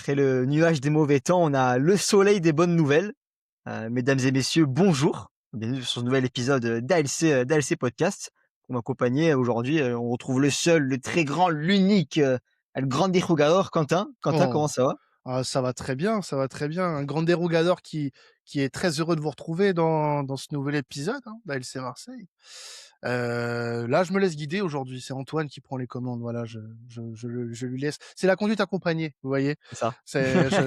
Après le nuage des mauvais temps, on a le soleil des bonnes nouvelles. Mesdames et messieurs, bonjour. Bienvenue sur ce nouvel épisode d'ALC Podcast. Pour m'accompagner aujourd'hui, on retrouve le seul, le très grand, l'unique, El Grande Jugador, Quentin. Quentin, comment Oh, ça va? ça va très bien, ça va très bien. Un grand dérogador qui est très heureux de vous retrouver dans ce nouvel épisode d'ALC Marseille. Là, je me laisse guider aujourd'hui. C'est Antoine qui prend les commandes. Voilà, je lui laisse. C'est la conduite accompagnée, vous voyez. C'est ça.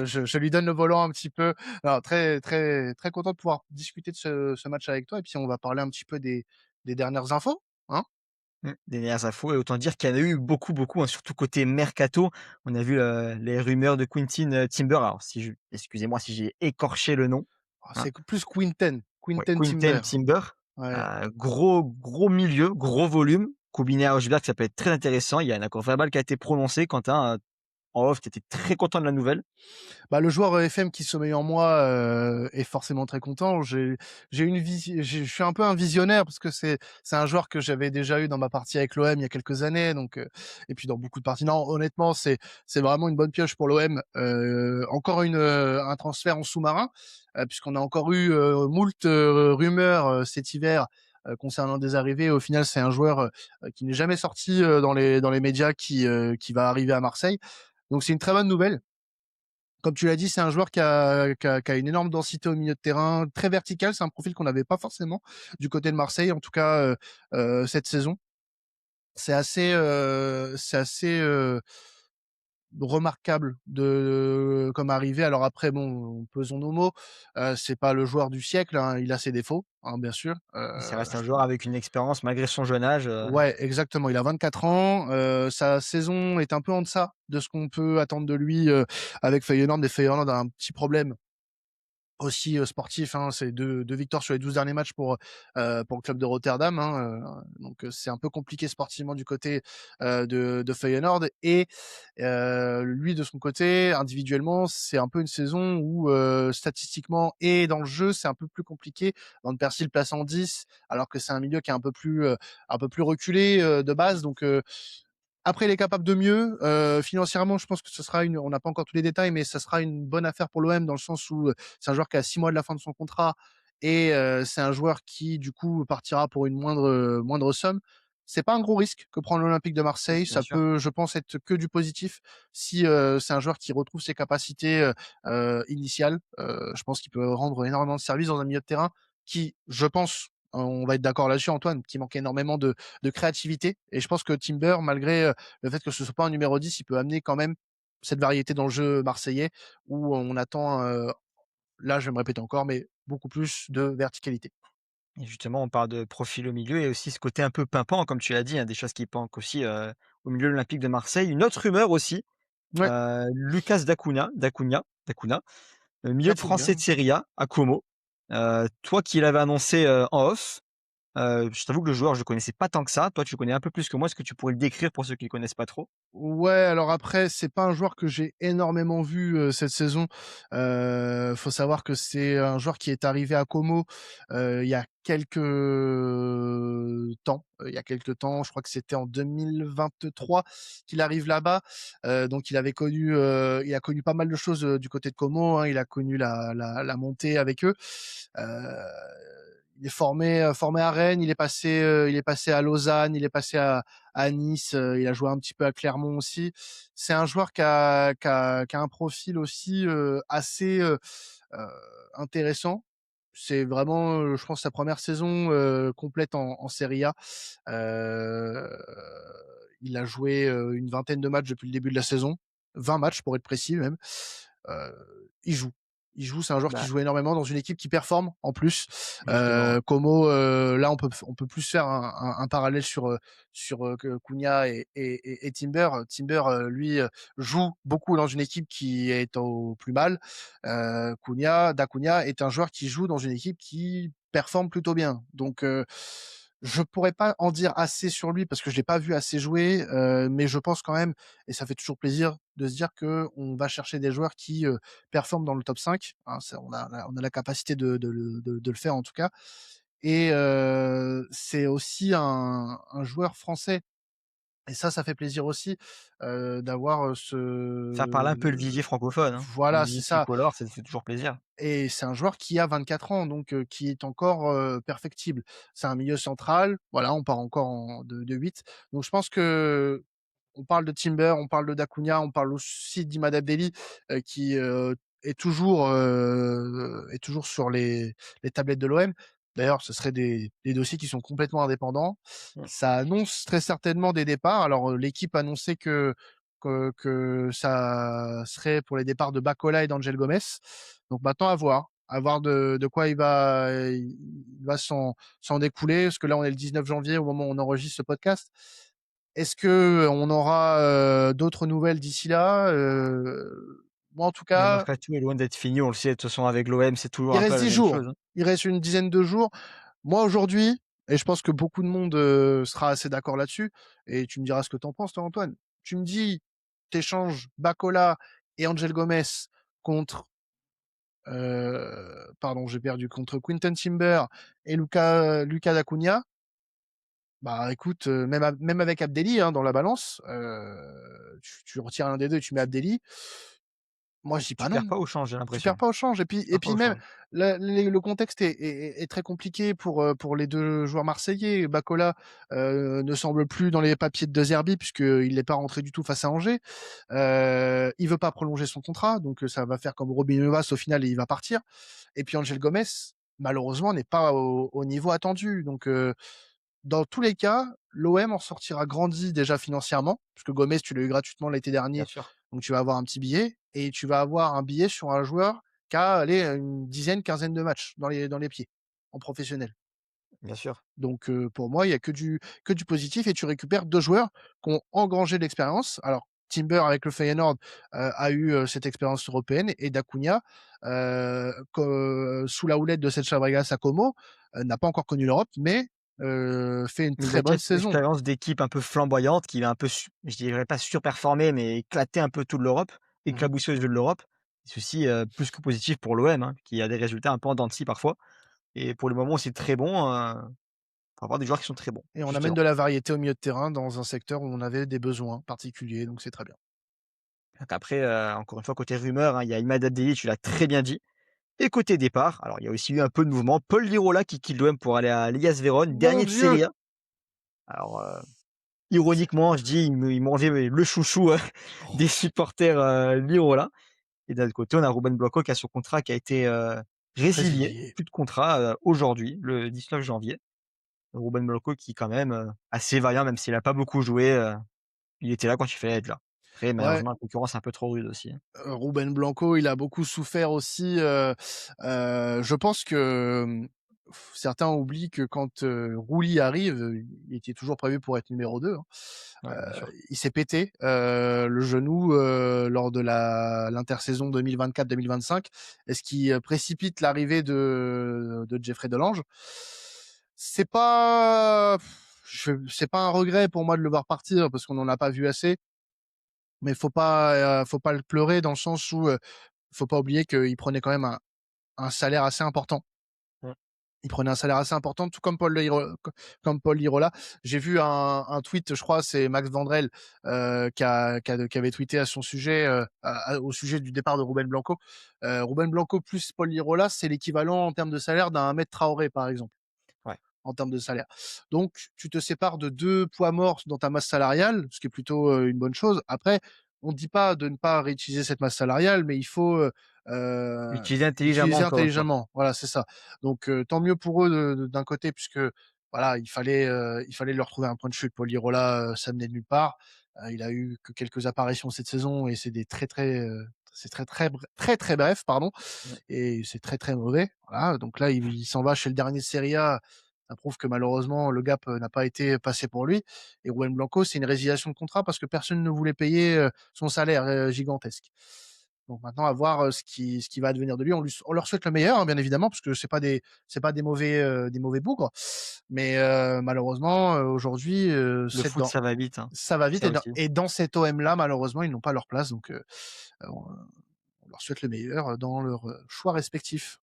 Je lui donne le volant un petit peu. Alors, très très très content de pouvoir discuter de ce match avec toi. Et puis on va parler un petit peu des dernières infos, hein. Des dernières infos et autant dire qu'il y en a eu beaucoup, beaucoup, hein, surtout côté mercato. On a vu, les rumeurs de Quentin, Timber. Alors si je excusez-moi si j'ai écorché le nom, hein. C'est plus Quinten, Ouais, Quinten Quinten Timber. Timber, Ouais. gros milieu, gros volume, combiné à Højbjerg, ça peut être très intéressant. Il y a un accord verbal qui a été prononcé. Quentin, en off, tu étais très content de la nouvelle. Bah, le joueur FM qui sommeille en moi est forcément très content. J'ai une visi j'ai je suis un peu un visionnaire parce que c'est un joueur que j'avais déjà eu dans ma partie avec l'OM il y a quelques années donc et puis dans beaucoup de parties. Non, honnêtement, c'est vraiment une bonne pioche pour l'OM. Encore un transfert en sous-marin, puisqu'on a encore eu, moult, rumeurs, cet hiver, concernant des arrivées. Au final, c'est un joueur, qui n'est jamais sorti, dans les médias qui va arriver à Marseille. Donc c'est une très bonne nouvelle. Comme tu l'as dit, c'est un joueur qui a une énorme densité au milieu de terrain, très vertical. C'est un profil qu'on n'avait pas forcément du côté de Marseille, en tout cas cette saison. C'est assez remarquable de comme arrivée. Alors après, bon, pesons nos mots. C'est pas le joueur du siècle, hein, il a ses défauts, bien sûr. Mais ça reste un joueur avec une expérience malgré son jeune âge, Ouais, exactement. Il a 24 ans. Sa saison est un peu en deçà de ce qu'on peut attendre de lui avec Feyenoord. Mais Feyenoord a un petit problème aussi, sportif, hein. C'est deux victoires sur les 12 derniers matchs pour le club de Rotterdam, donc c'est un peu compliqué sportivement du côté, de Feyenoord et lui de son côté, individuellement, c'est un peu une saison où, statistiquement et dans le jeu, c'est un peu plus compliqué. Van Persie le place en 10 alors que c'est un milieu qui est un peu plus reculé, de base donc après, il est capable de mieux. Financièrement, je pense que ce sera on n'a pas encore tous les détails, mais ça sera une bonne affaire pour l'OM dans le sens où c'est un joueur qui a 6 mois de la fin de son contrat et c'est un joueur qui, du coup, partira pour une moindre somme. C'est pas un gros risque que prend l'Olympique de Marseille. bien Ça sûr. peut, je pense, être que du positif si c'est un joueur qui retrouve ses capacités initiales. Je pense qu'il peut rendre énormément de service dans un milieu de terrain qui, je pense, on va être d'accord là-dessus, Antoine, qui manque énormément de créativité. Et je pense que Timber, malgré le fait que ce soit pas un numéro 10, il peut amener quand même cette variété dans le jeu marseillais où on attend, là je vais me répéter encore, mais beaucoup plus de verticalité. Et justement, on parle de profil au milieu et aussi ce côté un peu pimpant, comme tu l'as dit, hein, des choses qui manquent aussi, au milieu de l'Olympique de Marseille. Une autre rumeur aussi, Ouais, Lucas Dacuna, milieu de français de Dacunia. Serie A à Como. Toi qui l'avais annoncé, en off, je t'avoue que le joueur, je le connaissais pas tant que ça. Toi, tu le connais un peu plus que moi. Est-ce que tu pourrais le décrire pour ceux qui le connaissent pas trop? Ouais, alors après, c'est pas un joueur que j'ai énormément vu, cette saison. Faut savoir que c'est un joueur qui est arrivé à Como, il y a quelques temps. Il y a quelques temps, je crois que c'était en 2023 qu'il arrive là-bas. Donc il a connu pas mal de choses, du côté de Como, hein. Il a connu la montée avec eux. Heu, il est formé à Rennes, il est passé à Lausanne, il est passé à Nice, il a joué un petit peu à Clermont aussi. C'est un joueur qui a un profil aussi, assez, heu, intéressant. C'est vraiment, je pense sa première saison, complète en Serie A. Heu, il a joué, une vingtaine de matchs depuis le début de la saison, 20 matchs pour être précis même. Il joue. Il joue, c'est un joueur qui Bah, joue énormément dans une équipe qui performe en plus. justement, Como, là on peut plus faire un parallèle sur que Cunha et Timber. Timber, lui, joue beaucoup dans une équipe qui est au plus mal. Da Cunha est un joueur qui joue dans une équipe qui performe plutôt bien. Donc je pourrais pas en dire assez sur lui parce que je l'ai pas vu assez jouer, mais je pense quand même et ça fait toujours plaisir de se dire qu'on va chercher des joueurs qui, performent dans le top 5, hein. Ça on a la capacité de le faire en tout cas et c'est aussi un joueur français et ça fait plaisir aussi, d'avoir, Faire parler un peu le vivier francophone, hein. Le voilà, c'est vivier ça. tricolore, ça fait toujours plaisir. Et c'est un joueur qui a 24 ans, donc qui est encore, perfectible. C'est un milieu central, voilà, on part encore de 8. Donc je pense que on parle de Timber, on parle de Dacunia, on parle aussi d'Imad Abdelli, qui, est toujours sur les tablettes de l'OM. D'ailleurs, ce serait des dossiers qui sont complètement indépendants. Mmh. Ça annonce très certainement des départs. Alors, l'équipe annonçait que ça serait pour les départs de Bacola et d'Angel Gomes. Donc maintenant à voir de quoi il va s'en découler, parce que là on est le 19 janvier au moment où on enregistre ce podcast. Est-ce que on aura, d'autres nouvelles d'ici là? Moi en tout Le cas, mercato est loin d'être fini, on le sait, de toute façon avec l'OM, c'est toujours il un peu reste la 10 même jours. chose, hein. Il reste une dizaine de jours. Moi aujourd'hui, et je pense que beaucoup de monde, sera assez d'accord là-dessus, et tu me diras ce que tu en penses toi Antoine. Tu me dis, tu échanges Bacola et Angel Gomes contre pardon, j'ai perdu, contre Quinton Timber et Lucas Dacunia. Bah écoute, même avec Abdelli, hein, dans la balance, tu retires l'un des 2 et tu mets Abdelli. Moi, je dis pas Tu perds non. pas au change, j'ai Tu perds l'impression. pas au change, Tu perds pas au même change. le contexte est très compliqué pour les 2 joueurs marseillais. Bacola, ne semble plus dans les papiers de De Zerbi puisqu'il n'est pas rentré du tout face à Angers. Il veut pas prolonger son contrat, donc ça va faire comme Robin Nevas au final et il va partir. Et puis Angel Gomes, malheureusement, n'est pas au niveau attendu. Donc dans tous les cas, l'OM en sortira grandi déjà financièrement, puisque Gomez, tu l'as eu gratuitement l'été Bien dernier, sûr, donc tu vas avoir un petit billet et tu vas avoir un billet sur un joueur qui a, allez, une dizaine, quinzaine de matchs dans les pieds, en professionnel. bien sûr. Donc pour moi, il y a que du positif et tu récupères 2 joueurs qui ont engrangé de l'expérience. Alors Timber avec le Feyenoord, a eu, cette expérience européenne et Dacunia, que sous la houlette de cette Fabregas à Como, n'a pas encore connu l'Europe, mais fait une Mais il a très déjà bonne cette saison. expérience d'équipe un peu flamboyante qui va un peu je dirais pas surperformer, mais éclater un peu toute l'Europe, Mmh. éclabousser aux yeux de l'Europe. Ceci, plus que positif pour l'OM, hein, qui a des résultats un peu en dents de scie parfois et pour le moment, c'est très bon, faut avoir des joueurs qui sont très bons, Et on amène justement. de la variété au milieu de terrain dans un secteur où on avait des besoins particuliers, donc c'est très bien. Donc après, encore une fois, côté rumeur, hein, il y a Imad Abdelli, tu l'as très bien dit et côté départ, alors il y a aussi eu un peu de mouvement. Paul Lirola qui quitte l'OM pour aller à l'Hellas Vérone, Mon dernier de Dieu! Serie A. Alors, ironiquement, je dis, ils m'ont enlevé le chouchou, des supporters, Lirola. Et d'un autre côté, on a Ruben Blanco qui a son contrat qui a été, résilié. Résilié. Plus de contrat, aujourd'hui, le 19 janvier. Ruben Blanco qui quand même, assez vaillant, même s'il a pas beaucoup joué, il était là quand il fallait être là. Après Ouais. malheureusement la concurrence est un peu trop rude aussi, hein. Ruben Blanco, il a beaucoup souffert aussi, je pense que, certains oublient que quand, Rouli arrive, il était toujours prévu pour être numéro 2, hein. Ouais, bien sûr. Il s'est pété, le genou, lors de la l'intersaison 2024-2025 et ce qui, précipite l'arrivée de Jeffrey Delange. C'est pas c'est pas un regret pour moi de le voir partir parce qu'on en a pas vu assez, mais faut pas le pleurer dans le sens où, faut pas oublier qu'il prenait quand même un salaire assez important. Mmh. Il prenait un salaire assez important, tout comme comme Paul Lirola. J'ai vu un tweet, je crois, c'est Max Vandrel, qui avait tweeté à son sujet, au sujet du départ de Ruben Blanco. Ruben Blanco plus Paul Lirola, c'est l'équivalent en termes de salaire d'un Ahmed Traoré, par exemple, Ouais, en termes de salaire. Donc, tu te sépares de 2 poids morts dans ta masse salariale, ce qui est plutôt, une bonne chose. Après, on ne dit pas de ne pas réutiliser cette masse salariale, mais il faut, utiliser intelligemment l'utiliser encore une fois. intelligemment. Voilà, c'est ça. Donc, tant mieux pour eux d'un côté puisque, voilà, il fallait leur trouver un point de chute. Paul Lirola, ça venait de nulle part. Il a eu que quelques apparitions cette saison et c'est des c'est très bref, pardon, Mmh. et c'est très, très mauvais. Voilà, donc là, il s'en va chez le dernier de Serie A. Ça prouve que malheureusement le gap, n'a pas été passé pour lui et Ruben Blanco, c'est une résiliation de contrat parce que personne ne voulait payer, son salaire, gigantesque. Donc maintenant à voir, ce qui va advenir de lui. On leur souhaite le meilleur, hein, bien évidemment, parce que c'est pas des mauvais bougres. Mais malheureusement, aujourd'hui, Le c'est foot dans ça va vite, hein. ça va C'est vite ça aussi. et dans cet OM-là, malheureusement, ils n'ont pas leur place donc on leur souhaite le meilleur, dans leurs, choix respectifs.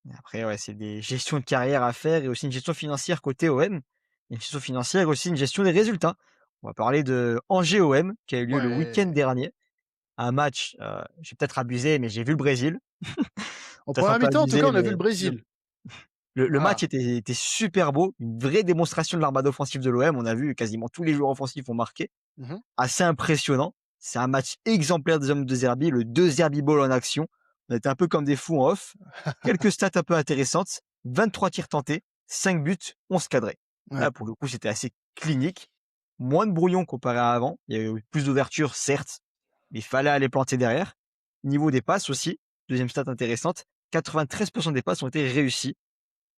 Et après ouais, c'est des gestions de carrière à faire et aussi une gestion financière côté OM. Une gestion financière et aussi une gestion des résultats. On va parler de Angers-OM qui a eu lieu le week-end Ouais. dernier. Un match, j'ai peut-être abusé, mais j'ai vu le Brésil. En Peut-être un première peu mi-temps, en tout cas, abusé, on a vu mais le Brésil. le match Voilà. était super beau, une vraie démonstration de l'armada offensive de l'OM. On a vu quasiment tous les joueurs offensifs ont marqué. Mmh. Assez impressionnant. C'est un match exemplaire des hommes de Zerbi, le 2 Zerbi Ball en action. On était un peu comme des fous en off. Quelques stats un peu intéressantes. 23 tirs tentés, 5 buts, 11 cadrés. Ouais. Là, pour le coup, c'était assez clinique. Moins de brouillon comparé à avant. Il y a eu plus d'ouverture, certes, mais il fallait aller planter derrière. Niveau des passes aussi, deuxième stat intéressante, 93% des passes ont été réussies.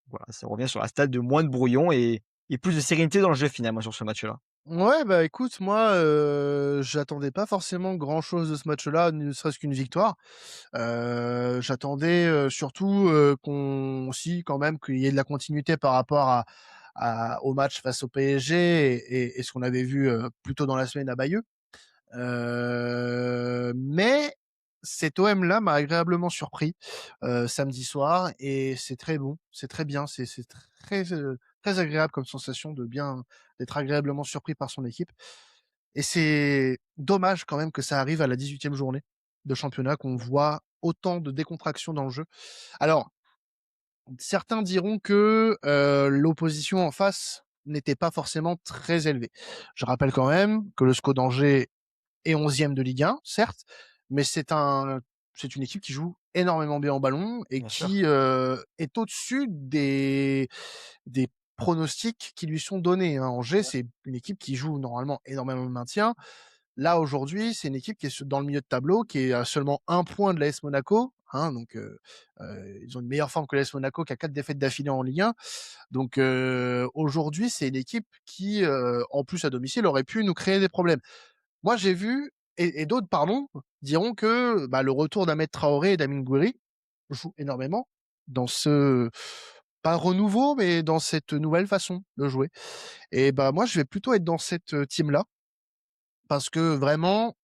Voilà, ça revient sur la stat de moins de brouillon et plus de sérénité dans le jeu finalement sur ce match-là. Ouais, bah, écoute, moi, j'attendais pas forcément grand-chose de ce match-là, ne serait-ce qu'une victoire. J'attendais, surtout, qu'on aussi quand même qu'il y ait de la continuité par rapport au match face au PSG et ce qu'on avait vu, plus tôt dans la semaine à Bayeux. Mais cet OM-là m'a agréablement surpris, samedi soir et c'est très bon, c'est très bien, c'est très agréable comme sensation d'être agréablement surpris par son équipe et c'est dommage quand même que ça arrive à la 18e journée de championnat, qu'on voit autant de décontraction dans le jeu. Alors, certains diront que, l'opposition en face n'était pas forcément très élevée. Je rappelle quand même que le SCO d'Angers est 11e de Ligue 1, certes, mais c'est une équipe qui joue énormément bien en ballon et Bien sûr, qui, est au-dessus des pronostics qui lui sont donnés, hein. Angers, c'est une équipe qui joue normalement énormément de maintien. Là, aujourd'hui, c'est une équipe qui est dans le milieu de tableau, qui est à seulement un point de l'AS Monaco, hein, donc ils ont une meilleure forme que l'AS Monaco qui a 4 défaites d'affilée en Ligue 1. Donc aujourd'hui, c'est une équipe qui, en plus à domicile, aurait pu nous créer des problèmes. Moi, j'ai vu et d'autres, pardon, diront que, bah, le retour d'Ahmed Traoré et d'Amine Gouiri joue énormément dans ce pas renouveau, mais dans cette nouvelle façon de jouer et bah, moi, je vais plutôt être dans cette, team-là parce que vraiment,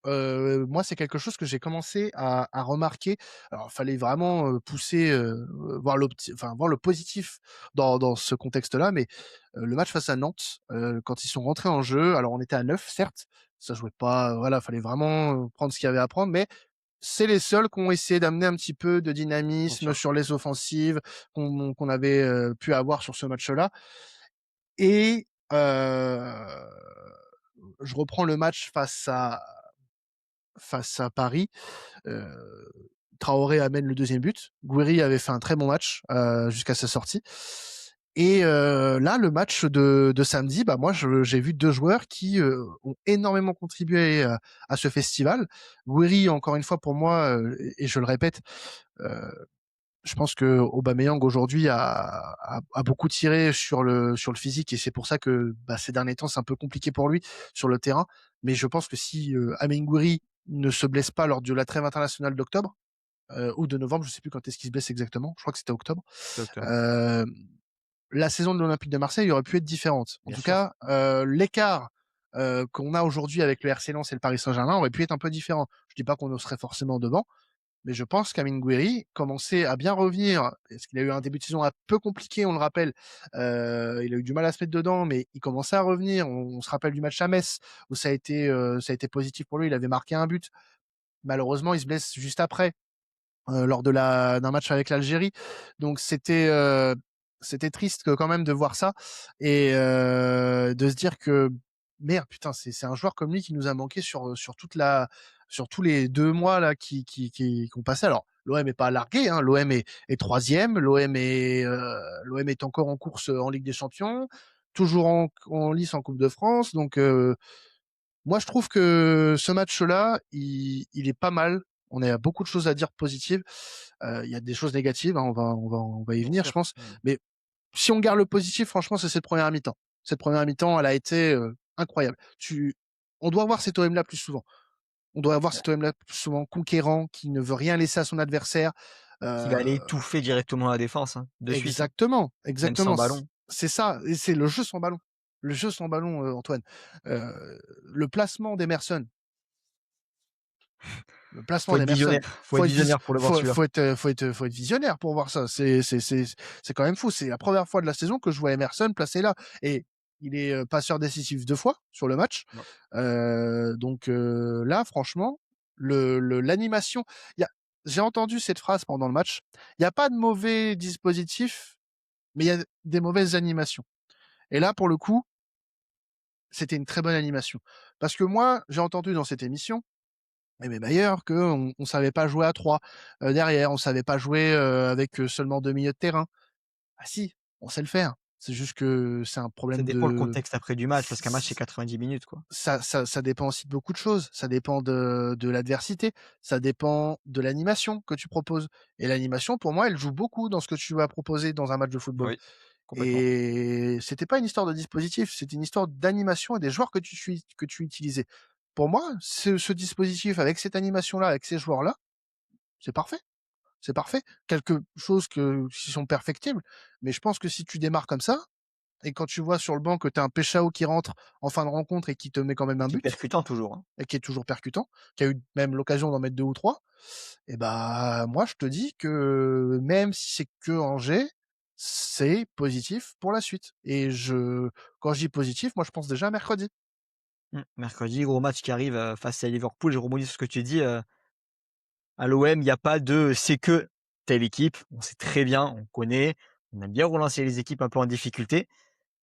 moi, c'est quelque chose que j'ai commencé à remarquer. Alors, fallait vraiment, pousser, voir le positif dans ce contexte-là, mais, le match face à Nantes, quand ils sont rentrés en jeu, alors on était à 9 certes, ça jouait pas voilà, fallait vraiment, prendre ce qu'il y avait à prendre, mais c'est les seuls qui ont essayé d'amener un petit peu de bien dynamisme sûr. sur les offensives qu'on avait, pu avoir sur ce match-là et je reprends le match face à Paris. Heu, Traoré amène le deuxième but. Gouiri avait fait un très bon match, jusqu'à sa sortie et là, le match de samedi, bah, moi, j'ai vu 2 joueurs qui, ont énormément contribué, à ce festival. Gouiri, encore une fois, pour moi, et je le répète, heu, je pense qu'Aubameyang aujourd'hui a beaucoup tiré sur le physique et c'est pour ça que, bah, ces derniers temps, c'est un peu compliqué pour lui sur le terrain. Mais je pense que si, Amine Gouiri ne se blesse pas lors de la trêve internationale d'octobre, ou de novembre, je sais plus quand est-ce qu'il se blesse exactement, je crois que c'était octobre. C'est octobre, Hem, la saison de l'Olympique de Marseille aurait pu être différente. En bien tout sûr. cas, l'écart, qu'on a aujourd'hui avec le RC Lens et le Paris Saint-Germain aurait pu être un peu différent. Je dis pas qu'on en serait forcément devant, mais je pense qu'Amine Gouiri commençait à bien revenir, parce qu'il a eu un début de saison un peu compliqué, on le rappelle. Il a eu du mal à se mettre dedans, mais il commençait à revenir. On se rappelle du match à Metz où ça a été positif pour lui. Il avait marqué un but. Malheureusement, il se blesse juste après, lors d'un match avec l'Algérie. Donc c'était triste quand même de voir ça et de se dire que merde, putain, c'est un joueur comme lui qui nous a manqué sur tous les 2 mois là qui ont passé. Alors l'OM est pas largué, hein, l'OM est 3e, l'OM est encore en course, en Ligue des Champions, toujours en lice en Coupe de France. Donc moi, je trouve que ce match-là, il est pas mal. On a beaucoup de choses à dire positives. Il y a des choses négatives, hein, on va y Bien venir, je sûr. pense. Mmh. Mais si on garde le positif, franchement, c'est cette première mi-temps. Cette première mi-temps, elle a été, incroyable. On doit voir cet OM-là plus souvent. On doit avoir cet OM-là plus souvent, conquérant, qui ne veut rien laisser à son adversaire. Qui va aller Heu, étouffer directement la défense, hein, de suite, hein, exactement, même sans exactement. ballon. C'est ça et c'est le jeu sans ballon. Le jeu sans ballon, Antoine. Le placement d'Emerson. Le placement d'Emerson. Faut être visionnaire pour le voir celui-là. Faut être visionnaire pour voir ça. C'est quand même fou. C'est la première fois de la saison que je vois Emerson placé là et il est, passeur décisif 2 fois sur le match. Ouais. Donc là franchement, l'animation, il y a j'ai entendu cette phrase pendant le match: «Il y a pas de mauvais dispositif, mais il y a des mauvaises animations» et là pour le coup, c'était une très bonne animation. Parce que moi, j'ai entendu dans cette émission, Aimé Bayer, qu'on savait pas jouer à 3 derrière, on savait pas jouer, avec, seulement 2 milieux de terrain. Ah si, on sait le faire. C'est juste que c'est un Ça problème dépend le de contexte après du match, parce qu'un match, c'est 90 minutes, quoi. ça dépend aussi de beaucoup de choses. Ça dépend de l'adversité, ça dépend de l'animation que tu proposes et l'animation, pour moi, elle joue beaucoup dans ce que tu vas proposer dans un match de football Oui, complètement. et c'était pas une histoire de dispositif, c'était une histoire d'animation et des joueurs que tu utilisais. Pour moi, ce dispositif avec cette animation-là, avec ces joueurs-là, c'est parfait. C'est parfait. Quelque chose qui sont perfectibles, mais je pense que si tu démarres comme ça et quand tu vois sur le banc que tu as un Peshao qui rentre en fin de rencontre et qui te met quand même un Qui est but percutant toujours, hein. et qui est toujours percutant, qui a eu même l'occasion d'en mettre 2 ou 3, et bah, moi je te dis que même si c'est que Angers, c'est positif pour la suite et quand je dis positif, moi je pense déjà à mercredi. Mercredi, gros match qui arrive, face à Liverpool. Je rebondis sur ce que tu dis, à l'OM, il y a pas de «c'est que telle équipe». On sait très bien, on connaît, on aime bien relancer les équipes un peu en difficulté.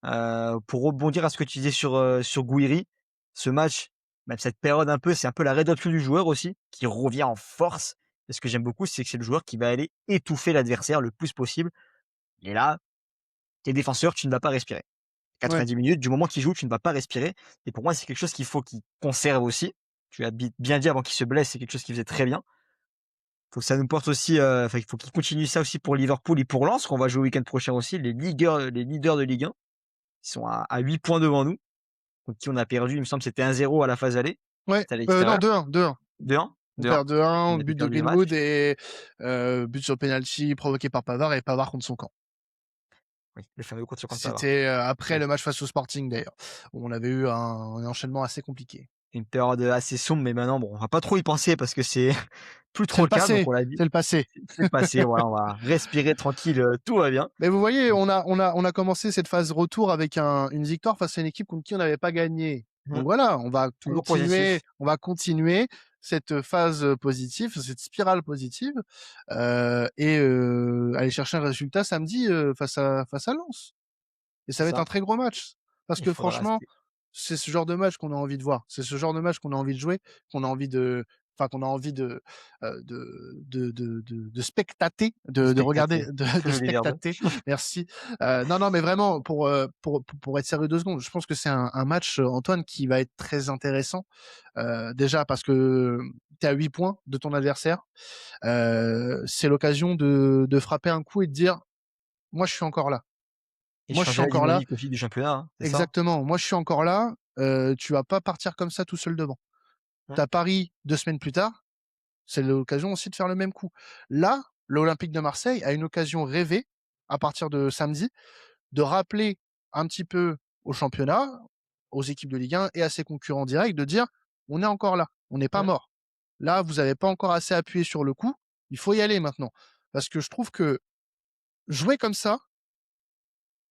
Pour rebondir à ce que tu disais sur Gouiri, ce match, même cette période un peu, c'est un peu la rédemption du joueur aussi, qui revient en force. Et ce que j'aime beaucoup, c'est que c'est le joueur qui va aller étouffer l'adversaire le plus possible. Et là, tes défenseurs, tu ne vas pas respirer. Ouais, 90 minutes, du moment qu'il joue, tu ne vas pas respirer. Et pour moi, c'est quelque chose qu'il faut qu'il conserve aussi. Tu as bien dit avant qu'il se blesse, c'est quelque chose qu'il faisait très bien. Faut que ça nous porte aussi, enfin, il faut qu'il continue ça aussi pour Liverpool et pour Lens, qu'on va jouer le week-end prochain aussi, les leaders de Ligue 1. Ils sont à 8 points devant nous. Contre qui on a perdu, il me semble que c'était 1-0 à la phase aller. ouais, C'était à non l'extérieur. 2-1, 2-1. 2-1? On 2-1. perd 2-1, On avait but de perdu le match. Greenwood et but sur penalty provoqué par Pavard et Pavard contre son camp. Oui, le fameux contre contre Pavard. C'était, après Oui. le match face au Sporting d'ailleurs, où on avait eu un enchaînement assez compliqué. Une période, assez sombre, mais maintenant, bon, on va pas trop y penser parce que c'est plus C'est trop le le cas, donc passé, on l'a dit. c'est le passé. C'est le passé, voilà, on va respirer tranquille, tout va bien. Mais vous voyez, on a commencé cette phase retour avec une victoire face à une équipe contre qui on n'avait pas gagné. Mmh, Donc voilà, toujours positif. on va continuer cette phase, positive, cette spirale positive, aller chercher un résultat samedi, face à Lens. Et ça C'est va être un ça. très gros match. Parce Il que faudra franchement, rester c'est ce genre de match qu'on a envie de voir. C'est ce genre de match qu'on a envie de jouer, qu'on a envie de qu'on a envie de spectater, de spectateur. regarder, de Joli verbe. spectater. Merci. Non, non, mais vraiment pour être sérieux 2 secondes, je pense que c'est un match, Antoine, qui va être très intéressant. Déjà parce que tu es à 8 points de ton adversaire. C'est l'occasion de frapper un coup et de dire: «Moi, je suis encore là. Et Moi, je suis changer la encore là». dynamique aussi du championnat, hein, c'est ça? Exactement. Moi, je suis encore là. Tu vas pas partir comme ça tout seul devant. Mmh, Tu as Paris 2 semaines plus tard, c'est l'occasion aussi de faire le même coup. Là, l'Olympique de Marseille a une occasion rêvée, à partir de samedi, de rappeler un petit peu au championnat, aux équipes de Ligue 1 et à ses concurrents directs de dire: «On est encore là, on n'est pas mmh. mort. Là, vous avez pas encore assez appuyé sur le coup, il faut y aller maintenant». Parce que je trouve que jouer comme ça,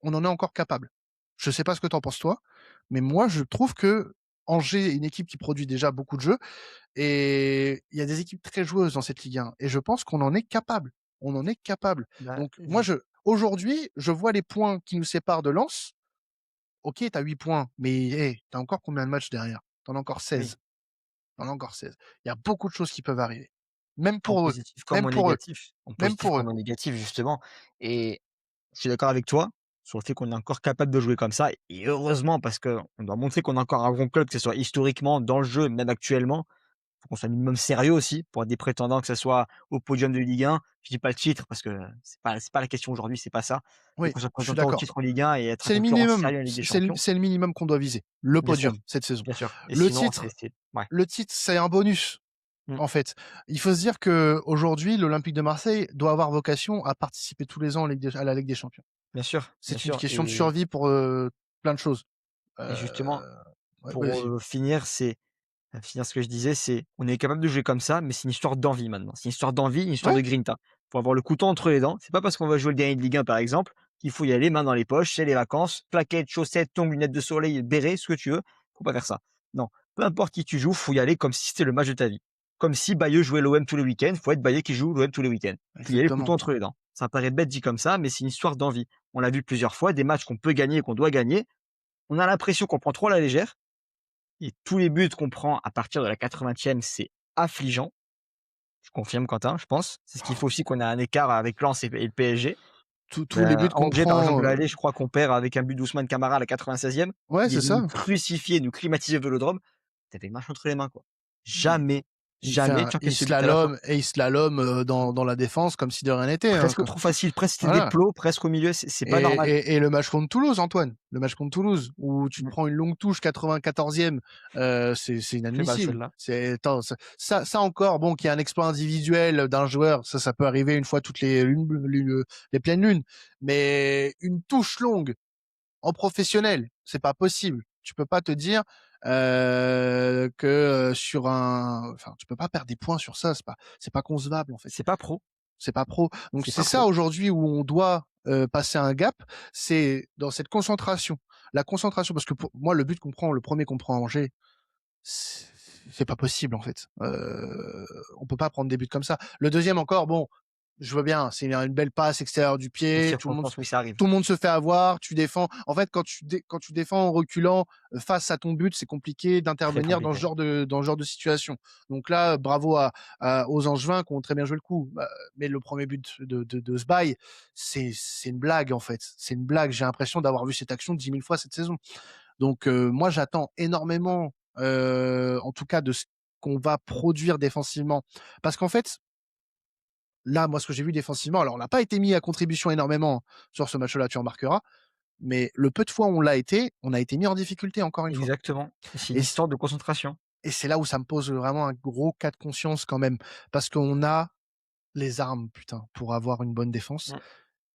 on en est encore capable. Je sais pas ce que tu en penses toi, mais moi je trouve que Angers est une équipe qui produit déjà beaucoup de jeux et il y a des équipes très joueuses dans cette Ligue 1 et je pense qu'on en est capable. On en est capable. Bah, Donc moi aujourd'hui, je vois les points qui nous séparent de Lens. OK, tu as 8 points, mais tu as encore combien de matchs derrière? Tu en as encore oui. 16. Tu en as encore 16. Il y a beaucoup de choses qui peuvent arriver. Même En pour eux, positif comme même en pour eux, négatif. En même positif pour eux. comme en négatif, justement. Et je suis d'accord avec toi sur le fait qu'on est encore capable de jouer comme ça et heureusement parce qu'on doit montrer qu'on a encore un bon club, que ce soit historiquement, dans le jeu, même actuellement. Faut qu'on soit un minimum sérieux aussi pour être des prétendants, que ce soit au podium de Ligue 1. Je dis pas le titre parce que c'est pas la question aujourd'hui, c'est pas ça. Mais Oui, qu'on soit je suis prétendant au d'accord. titre en Ligue 1 et être un C'est le concurrent minimum, sérieux en Ligue des Champions, c'est le minimum qu'on doit viser, le bien sûr, podium cette saison. bien sûr. Et Le sinon, c'est titre ouais. le titre, c'est un bonus, Mmh, en fait. Il faut se dire qu'aujourd'hui, l'Olympique de Marseille doit avoir vocation à participer tous les ans à la Ligue des Champions. bien C'est une sûr question de survie pour, plein de choses. et Heu, justement ouais, pour, vas-y. finir, finir ce que je disais, c'est on est capable de jouer comme ça, mais c'est une histoire d'envie maintenant. C'est une histoire d'envie, une histoire Ouais, de grinta. Faut avoir le couteau entre les dents. C'est pas parce qu'on va jouer le dernier de Ligue 1 par exemple, qu'il faut y aller main dans les poches, c'est les vacances, claquettes, chaussettes, tongs, lunettes de soleil, béret, ce que tu veux. Faut pas faire ça. Non, peu importe qui tu joues, faut y aller comme si c'était le match de ta vie. Comme si Bayeux jouait l'OM tous les week-ends, faut être Baillet qui joue l'OM tous les week-ends. Faut y aller le couteau Exactement. entre les dents. Ça paraît bête dit comme ça, mais c'est une histoire d'envie. On l'a vu plusieurs fois, des matchs qu'on peut gagner et qu'on doit gagner. On a l'impression qu'on prend trop à la légère et tous les buts qu'on prend à partir de la 80e, c'est affligeant. Je confirme Quentin, je pense. C'est ce qui fait aussi qu'on a un écart avec Lens et le PSG. Tous les buts À qu'on Angers, par exemple, prend, l'aller, je crois qu'on perd avec un but d'Ousmane Camara à la 96e. ouais, Il est c'est venu nous ça. crucifier, nous climatiser au Vélodrome. Tu avais le match entre les mains, quoi. Il Jamais, il fait jamais un tu encaisses ce but à la fin. il slalom, dans la défense comme si de rien n'était, hein, Presque quoi. trop facile, presque c'était des Voilà. plots, presque au milieu, c'est pas normal. Et le match contre Toulouse, Antoine, le match contre Toulouse, où tu te Mmh, prends une longue touche 94e, c'est très mal inadmissible. celle-là. C'est attends, ça encore, bon, qu'il y ait un exploit individuel d'un joueur, ça peut arriver une fois toutes les pleines lunes, mais une touche longue en professionnel, c'est pas possible. Tu peux pas te dire, sur un enfin, tu peux pas perdre des points sur ça, c'est pas concevable, en fait. C'est pas pro, C'est pas pro. Donc c'est c'est pas ça pro. aujourd'hui où on doit, passer un gap, c'est dans cette concentration. La concentration parce que pour moi le premier qu'on prend à Angers, c'est c'est pas possible en fait. On peut pas prendre des buts comme ça. Le deuxième encore, bon, je veux bien, c'est une belle passe extérieure du Les pied, circonstances, oui, ça arrive. tout le monde se fait avoir, tu défends. En fait, quand tu défends en reculant, face à ton but, c'est compliqué Très d'intervenir compliqué. dans ce genre de situation. Donc là, bravo aux Angevins qui ont très bien joué le coup. Bah, mais le premier but de Sbaye, c'est une blague en fait. C'est une blague. J'ai l'impression d'avoir vu cette action 10 000 fois cette saison. Donc moi j'attends énormément, en tout cas de ce qu'on va produire défensivement. Parce qu'en fait, là, moi ce que j'ai vu défensivement, alors on n'a pas été mis à contribution énormément sur ce match-là, tu remarqueras, mais le peu de fois où on l'a été, on a été mis en difficulté encore une fois. Exactement. C'est une Et c histoire de concentration. et c'est là où ça me pose vraiment un gros cas de conscience quand même. Parce qu'on a les armes, putain, pour avoir une bonne défense. Mmh,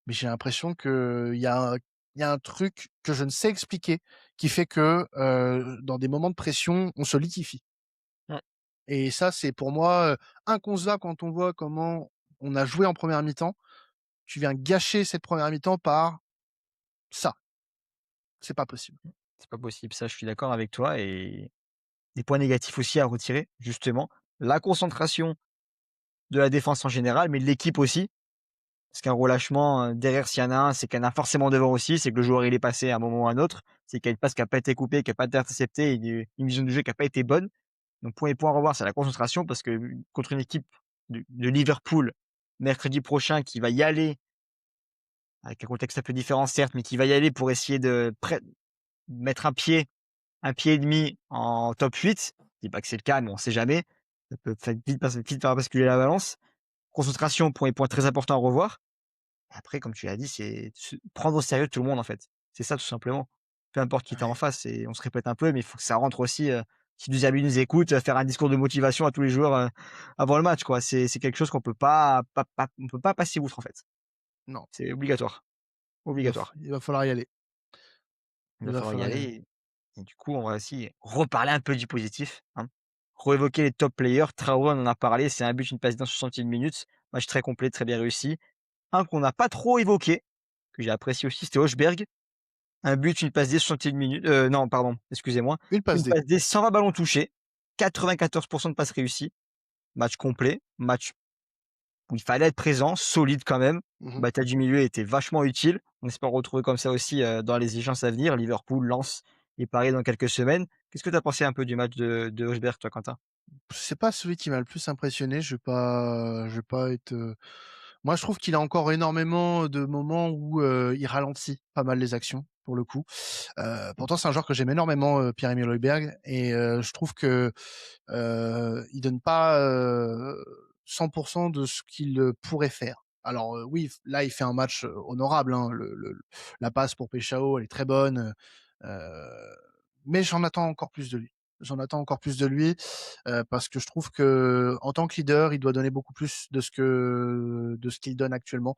Mais j'ai l'impression qu'il y a un truc que je ne sais expliquer, qui fait que, dans des moments de pression, on se liquéfie. mmh. Et ça, c'est pour moi, inconcevable quand on voit comment on a joué en première mi-temps. Tu viens gâcher cette première mi-temps par ça. C'est pas possible. C'est pas possible, ça, je suis d'accord avec toi et des points négatifs aussi à retirer, justement, la concentration de la défense en général, mais de l'équipe aussi. Parce qu'un relâchement, derrière, s'il y en a un, c'est qu'il y en a forcément devant aussi, c'est que le joueur, il est passé à un moment ou à un autre. C'est qu'il y a une passe qui a pas été coupée, qui a pas été interceptée, une vision du jeu qui a pas été bonne. Donc point à revoir, c'est la concentration parce que, contre une équipe de Liverpool, mercredi prochain, qui va y aller, avec un contexte un peu différent certes, mais qui va y aller pour essayer de mettre un pied et demi en top 8. Je dis pas que c'est le cas, mais on sait jamais. Ça peut vite faire basculer la balance. Concentration, point très important à revoir. Après, comme tu l'as dit, c'est se prendre au sérieux tout le monde, en fait. C'est ça, tout simplement. Peu importe qui tu en Ouais. face et on se répète un peu, mais il faut que ça rentre aussi, si des amis nous écoutent, faire un discours de motivation à tous les joueurs, avant le match, quoi. C'est quelque chose qu'on peut pas on peut pas passer outre, en fait. Non, C'est obligatoire, obligatoire. il va falloir y aller. Il Il va va falloir y falloir y aller. aller et du coup, on va aussi reparler un peu du positif, hein. Réévoquer les top players. Traoré, on en a parlé, c'est un but, une passe dans 60e minute. Match très complet, très bien réussi. Un qu'on n'a pas trop évoqué, que j'ai apprécié aussi, c'était Højbjerg. Un but, une passe D, 61 minutes, non, pardon, excusez-moi. Une passe Une D. passe D, 120 ballons touchés, 94 de passes réussies. Match complet, match où il fallait être présent, solide quand même. Mmh. Bataille du milieu était vachement utile. On espère retrouver comme ça aussi, dans les échéances à venir, Liverpool, Lens et Paris dans quelques semaines. Qu'est-ce que tu as pensé un peu du match de Højbjerg, toi, Quentin? C'est pas celui qui m'a le plus impressionné, je vais pas être, moi je trouve qu'il a encore énormément de moments où, il ralentit pas mal les actions, pour le coup. Mmh, Pourtant c'est un joueur que j'aime énormément, Pierre-Emile Højbjerg et je trouve que, il donne pas, 100 de ce qu'il, pourrait faire. Alors, oui, là il fait un match, honorable, hein, la passe pour Peshao, elle est très bonne, mais j'en attends encore plus de lui. J'en attends encore plus de lui, parce que je trouve que en tant que leader, il doit donner beaucoup plus de ce qu'il donne actuellement.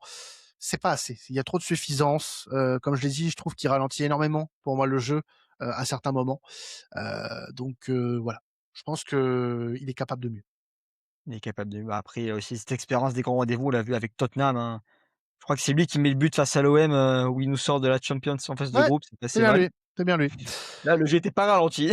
C'est pas assez. Il y a trop de suffisance. Comme je l'ai dit, je trouve qu'il ralentit énormément pour moi le jeu, à certains moments. Donc voilà. Je pense qu'il est capable de mieux. il est capable de bah, après, il y a aussi cette expérience des grands rendez-vous, on l'a vu avec Tottenham, hein. Je crois que c'est lui qui met le but face à l'OM, où il nous sort de la Champions en phase de Ouais, groupe, c'est c'est assez bien mal. lui, c'est bien lui. Là, le jeu était pas ralenti.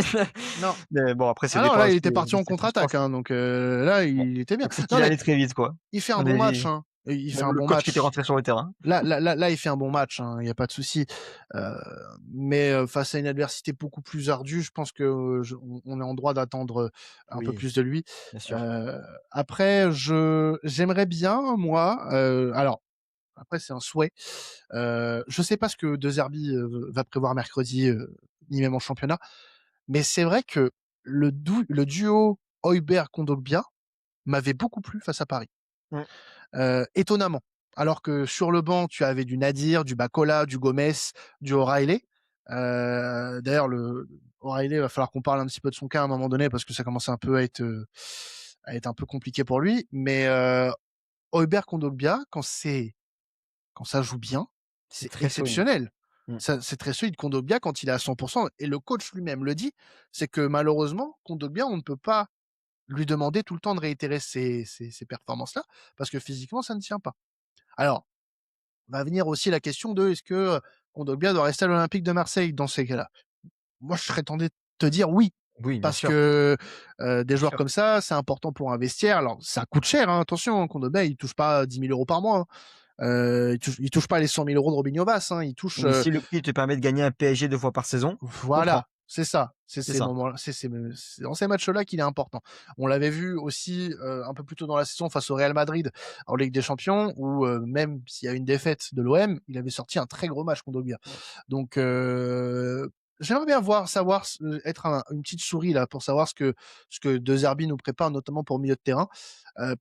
Non. Mais bon, après, ça Ah non, dépend là, il aussi était parti des en contre-attaque, circonstances. hein, donc là, Bon, il était bien. donc c'est Non, qu'il mais allait très vite, quoi. il fait un On bon a match, vu hein. Il fait même un le bon coach qui était match. rentré sur le terrain. Là, il fait un bon match, hein, il y a pas de souci. Heu, mais face à une adversité beaucoup plus ardue, je pense que, on est en droit d'attendre, un peu Oui, plus de lui. bien sûr. Heu, après j'aimerais bien moi, alors après c'est un souhait, je sais pas ce que De Zerbi, va prévoir mercredi, ni même en championnat, mais c'est vrai que le duo Højbjerg-Kondogbia m'avait beaucoup plu face à Paris. Mmh. Étonnamment. Alors que sur le banc, tu avais du Nadir, du Bacola, du Gomes, du O'Reilly. D'ailleurs, le O'Reilly, va falloir qu'on parle un petit peu de son cas à un moment donné parce que ça commence un peu à être un peu compliqué pour lui. Mais Højbjerg Kondogbia, quand ça joue bien, C'est c'est très solide. exceptionnel. Mmh. Ça, c'est très solide. Kondogbia, quand il est à 100%, et le coach lui-même le dit, c'est que malheureusement, Kondogbia, on ne peut pas lui demander tout le temps de réitérer ces performances-là parce que physiquement, ça ne tient pas. Alors, va venir aussi la question de est-ce que Kondogbia doit rester à l'Olympique de Marseille dans ces cas-là? Moi, je serais tenté de te dire oui, Oui, bien parce sûr, que des bien joueurs sûr. comme ça, c'est important pour un vestiaire. Alors, ça coûte cher, hein, attention, hein, Kondogbia, il touche pas 10 000 € par mois, hein. Il touche pas les 100 000 € de Robinho Bass, hein, il touche, Mais si le prix te permet de gagner un PSG 2 fois par saison, je comprends. voilà, c'est ça. C'est C'est ces ça. moments-là, c'est dans ces matchs-là qu'il est important. On l'avait vu aussi un peu plus tôt dans la saison face au Real Madrid en Ligue des Champions, où même s'il y a une défaite de l'OM, il avait sorti un très gros match contre Kondogbia. Ouais. Donc j'aimerais bien savoir être une petite souris là pour savoir ce que De Zerbi nous prépare, notamment pour milieu de terrain, euh,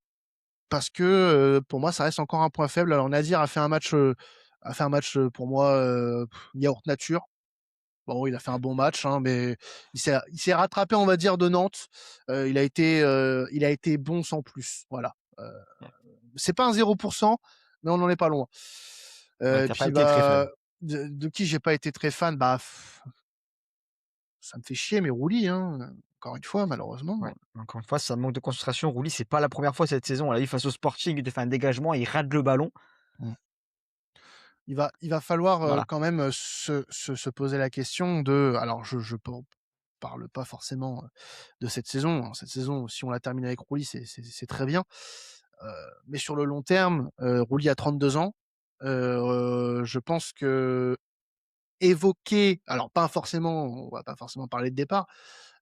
parce que pour moi ça reste encore un point faible. Alors Nadir a fait un match pour moi yaourt nature. Bon, il a fait un bon match, hein, mais il s'est rattrapé, on va dire, de Nantes. Il a été bon sans plus. Voilà. Ouais. C'est pas un 0%, mais on n'en est pas loin. Ouais, Et tu pas puis été très fan. bah, de qui j'ai pas été très fan, bah ça me fait chier, mais Rouli, hein, encore une fois, Ouais, malheureusement. encore une fois, ça manque de concentration. Rouli, c'est pas la première fois cette saison. On l'a vu face au Sporting, il te fait un dégagement, il rate le ballon. Mm. Il va falloir Voilà. quand même se poser la question de. Alors, je parle pas forcément de cette saison, hein. Cette saison, si on la termine avec Rouli, c'est très bien. Heu, mais sur le long terme, Rouli a 32 ans. Je pense que évoquer, alors pas forcément, on va pas forcément parler de départ,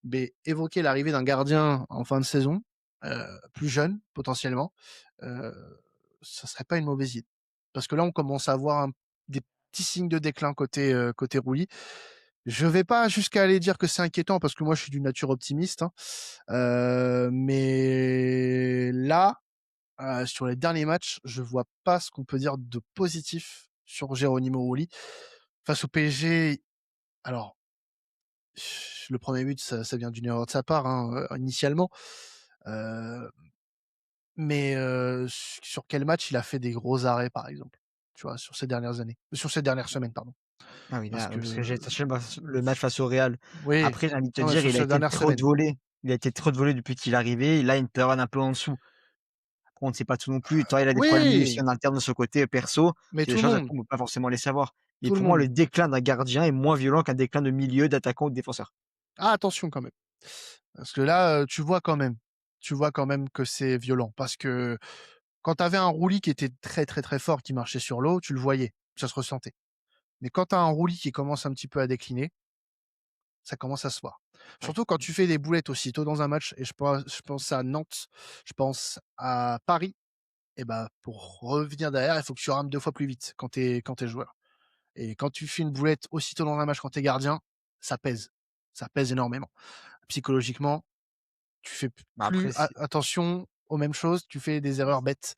mais évoquer l'arrivée d'un gardien en fin de saison, plus jeune potentiellement, heu, ça serait pas une mauvaise idée. Parce que là, on commence à voir des petits signes de déclin côté Rouli. Je vais pas jusqu'à aller dire que c'est inquiétant parce que moi je suis d'une nature optimiste, hein. Mais là, sur les derniers matchs, je vois pas ce qu'on peut dire de positif sur Geronimo Rulli. Face au PSG, alors le premier but, ça vient d'une erreur de sa part, hein, initialement. Heu, mais sur quel match il a fait des gros arrêts, par exemple? Tu vois? Sur ces dernières semaines, pardon. Ah oui, Parce là, parce que que j'ai cherché le match face au Real. oui, Après, j'ai envie de te non, mais dire, sur il a ces été dernières trop de semaines. volets. Il a été trop de volets depuis qu'il est arrivé. Là, il y a une période un peu en dessous. Après, on ne sait pas tout non plus. Toi, il a des problèmes lui aussi Oui, en interne de ce côté perso. mais C'est des tout le choses, après, monde, on ne peut pas forcément les savoir. Mais tout le pour moi, monde. le déclin d'un gardien est moins violent qu'un déclin de milieu, d'attaquant ou de défenseur. Ah attention quand même, parce que là, tu vois quand même que c'est violent. Parce que quand tu avais un roulis qui était très, très, très fort, qui marchait sur l'eau, tu le voyais, ça se ressentait. Mais quand tu as un roulis qui commence un petit peu à décliner, ça commence à se voir. Oui. Surtout quand tu fais des boulettes aussitôt dans un match, et je pense à Nantes, je pense à Paris, et bah, pour revenir derrière, il faut que tu rames 2 fois plus vite quand tu joueur. Et quand tu fais une boulette aussitôt dans un match quand tu es gardien, ça pèse. Ça pèse énormément. Psychologiquement, tu fais Bah, plus après, c'est attention aux mêmes choses, tu fais des erreurs bêtes,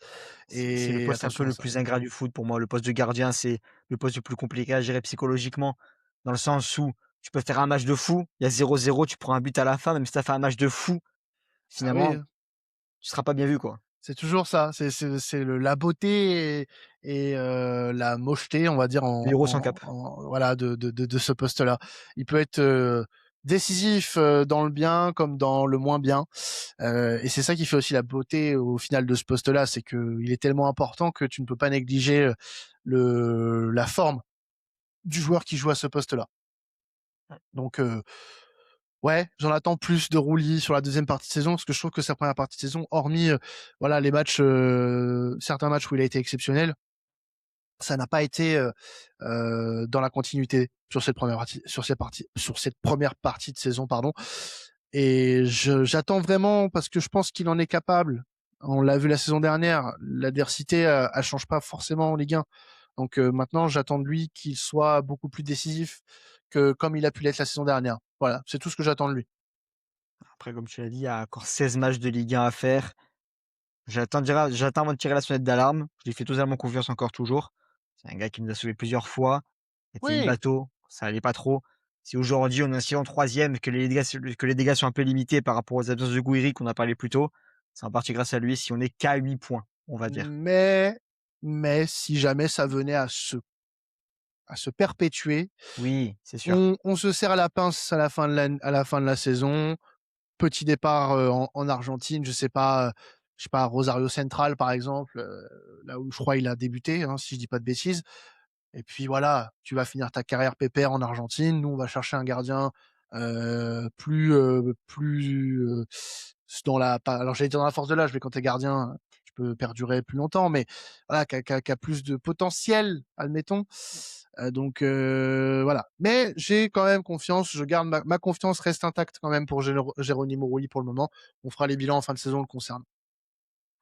c'est le et poste un peu attention à le ça. plus ingrat du foot pour moi. Le poste de gardien, c'est le poste le plus compliqué à gérer psychologiquement, dans le sens où tu peux faire un match de fou, il y a 0-0, tu prends un but à la fin, même si tu as fait un match de fou, Ah oui, finalement, tu seras pas bien vu, quoi. c'est toujours ça, c'est la beauté et la mocheté, on va dire Le héros sans cap. voilà de ce poste-là. Il peut être, décisif, dans le bien comme dans le moins bien, et c'est ça qui fait aussi la beauté au final de ce poste-là, c'est qu'il est tellement important que tu ne peux pas négliger, le la forme du joueur qui joue à ce poste-là. Donc ouais, j'en attends plus de Rouli sur la deuxième partie de saison, parce que je trouve que sa première partie de saison, hormis, voilà les matchs, certains matchs où il a été exceptionnel, ça n'a pas été, dans la continuité sur cette première partie de saison, pardon. Et j'attends vraiment parce que je pense qu'il en est capable. On l'a vu la saison dernière, l'adversité, elle change pas forcément en Ligue 1. Donc maintenant, j'attends de lui qu'il soit beaucoup plus décisif que comme il a pu l'être la saison dernière. Voilà, c'est tout ce que j'attends de lui. Après, comme tu l'as dit, il y a encore 16 matchs de Ligue 1 à faire. J'attends avant de tirer la sonnette d'alarme. Je lui fais totalement confiance encore toujours. C'est un gars qui nous a sauvés plusieurs fois. Il a fait le Oui, bateau, ça allait pas trop. Si aujourd'hui on est aussi en troisième, que les dégâts sont un peu limités par rapport aux absences de Gouiri qu'on a parlé plus tôt, c'est en partie grâce à lui si on est qu'à 8 points, on va dire. mais si jamais ça venait à se perpétuer, Oui, c'est sûr. on se serre la pince à la fin de la saison. Petit départ, en Argentine, je sais pas, Rosario Central par exemple, là où je crois il a débuté, hein, si je dis pas de bêtises. Et puis voilà, tu vas finir ta carrière pépère en Argentine. Nous, on va chercher un gardien, dans la pas alors j'allais dire dans la force de l'âge, mais quand tu es gardien, tu peux perdurer plus longtemps, mais voilà, qui a plus de potentiel, admettons. Donc voilà. Mais j'ai quand même confiance, je garde ma confiance reste intacte quand même pour Geronimo Rulli pour le moment. On fera les bilans en fin de saison le concernant.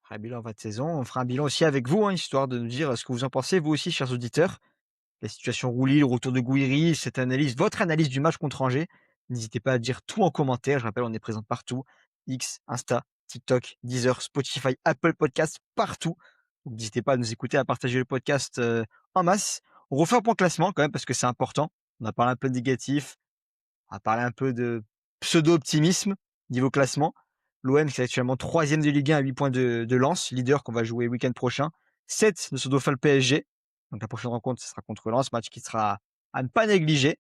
On fera un bilan en fin de saison. On fera un bilan aussi avec vous, hein, histoire de nous dire ce que vous en pensez, vous aussi, chers auditeurs. La situation Rouli, le retour de Gouiri, cette analyse, votre analyse du match contre Angers. N'hésitez pas à dire tout en commentaire. Je rappelle, on est présent partout. X, Insta, TikTok, Deezer, Spotify, Apple Podcasts, partout. Donc n'hésitez pas à nous écouter, à partager le podcast en masse. On refait un point classement quand même parce que c'est important. On a parlé un peu de négatif, on a parlé un peu de pseudo-optimisme niveau classement. L'OM qui est actuellement troisième de Ligue 1 à 8 points de Lens, leader qu'on va jouer week-end prochain. 7 de ce dauphin le PSG. Donc la prochaine rencontre, ce sera contre Lens, match qui sera à ne pas négliger.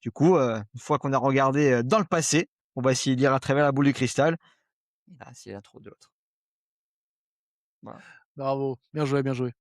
Du coup, une fois qu'on a regardé dans le passé, on va essayer de lire à travers la boule de cristal. Et là, s'il y a trop de l'autre. Voilà. Bravo, bien joué, bien joué.